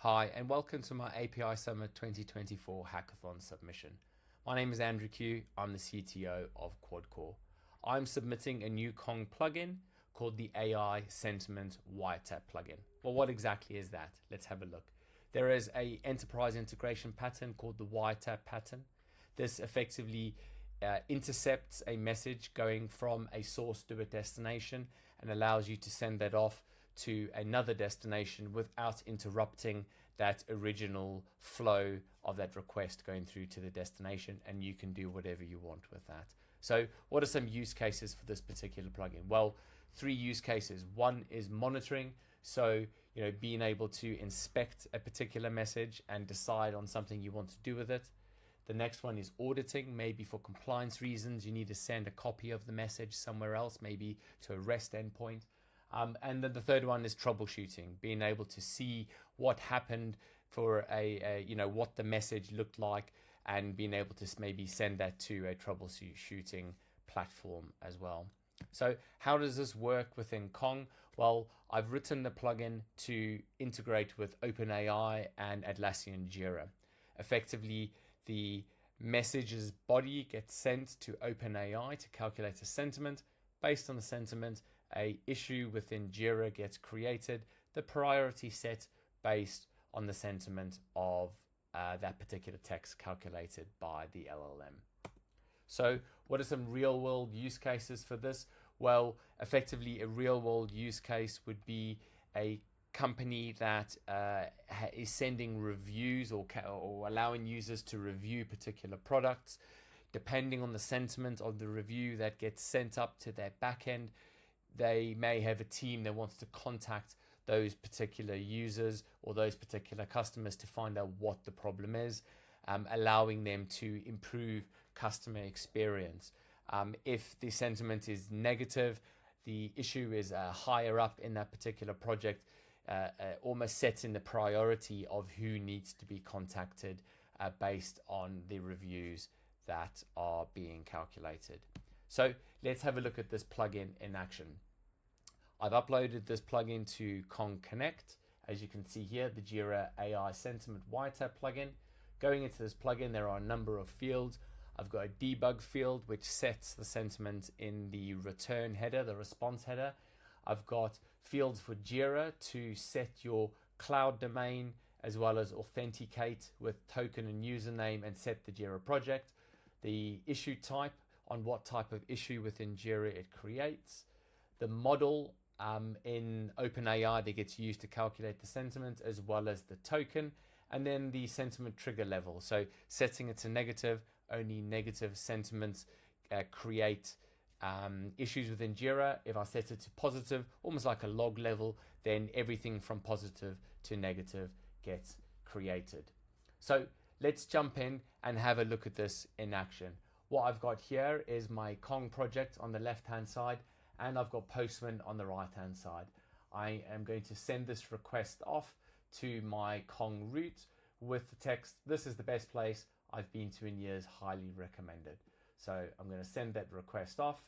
Hi, and welcome to my API Summit 2024 Hackathon submission. My name is Andrew Q. I'm the CTO of QuadCore. I'm submitting a new Kong plugin called the AI Sentiment Wiretap plugin. Well, what exactly is that? Let's have a look. There is an enterprise integration pattern called the wiretap pattern. This effectively intercepts a message going from a source to a destination and allows you to send that off to another destination without interrupting that original flow of that request going through to the destination, and you can do whatever you want with that. So what are some use cases for this particular plugin? Well, three use cases. One is monitoring, so being able to inspect a particular message and decide on something you want to do with it. The next one is auditing. Maybe for compliance reasons you need to send a copy of the message somewhere else, maybe to a REST endpoint. And then the third one is troubleshooting, being able to see what happened for what the message looked like, and being able to maybe send that to a troubleshooting platform as well. So how does this work within Kong? Well, I've written the plugin to integrate with OpenAI and Atlassian Jira. Effectively, the message's body gets sent to OpenAI to calculate a sentiment. Based on the sentiment, an issue within Jira gets created, the priority set based on the sentiment of that particular text calculated by the LLM. So what are some real world use cases for this? Well, effectively a real world use case would be a company that is sending reviews or allowing users to review particular products. Depending on the sentiment of the review that gets sent up to their backend, they may have a team that wants to contact those particular users or those particular customers to find out what the problem is, allowing them to improve customer experience. If the sentiment is negative, the issue is higher up in that particular project, almost sets in the priority of who needs to be contacted based on the reviews that are being calculated. So let's have a look at this plugin in action. I've uploaded this plugin to Kong Connect. As you can see here, the Jira AI Sentiment Wiretap plugin. Going into this plugin, there are a number of fields. I've got a debug field which sets the sentiment in the return header, the response header. I've got fields for Jira to set your cloud domain as well as authenticate with token and username and set the Jira project. The issue type, on what type of issue within Jira it creates. The model in OpenAI that gets used to calculate the sentiment, as well as the token, and then the sentiment trigger level. So setting it to negative, only negative sentiments create issues within Jira. If I set it to positive, almost like a log level, then everything from positive to negative gets created. So let's jump in and have a look at this in action. What I've got here is my Kong project on the left-hand side, and I've got Postman on the right-hand side. I am going to send this request off to my Kong root with the text, "This is the best place I've been to in years, highly recommended." So I'm going to send that request off.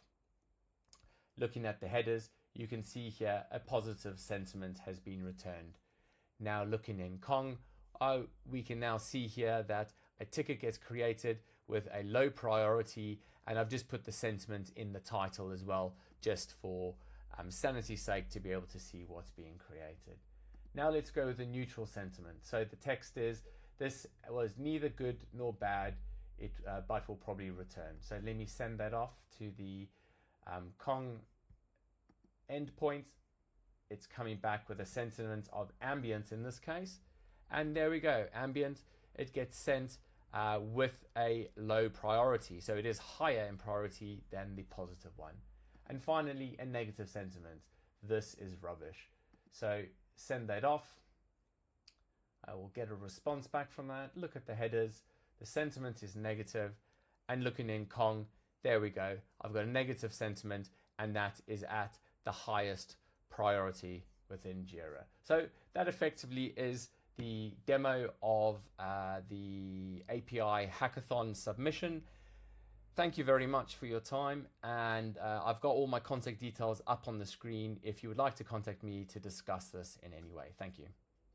Looking at the headers, you can see here a positive sentiment has been returned. Now looking in Kong, we can now see here that a ticket gets created with a low priority, and I've just put the sentiment in the title as well, just for sanity's sake, to be able to see what's being created. Now let's go with the neutral sentiment. So the text is, "This was neither good nor bad, but will probably return." So let me send that off to the Kong endpoint. It's coming back with a sentiment of ambient in this case. And there we go, ambient. It gets sent with a low priority. So it is higher in priority than the positive one. And finally, a negative sentiment. "This is rubbish." So send that off. I will get a response back from that. Look at the headers. The sentiment is negative. And looking in Kong, there we go. I've got a negative sentiment, and that is at the highest priority within Jira. So that effectively is the demo of the API Hackathon submission. Thank you very much for your time, and I've got all my contact details up on the screen if you would like to contact me to discuss this in any way. Thank you.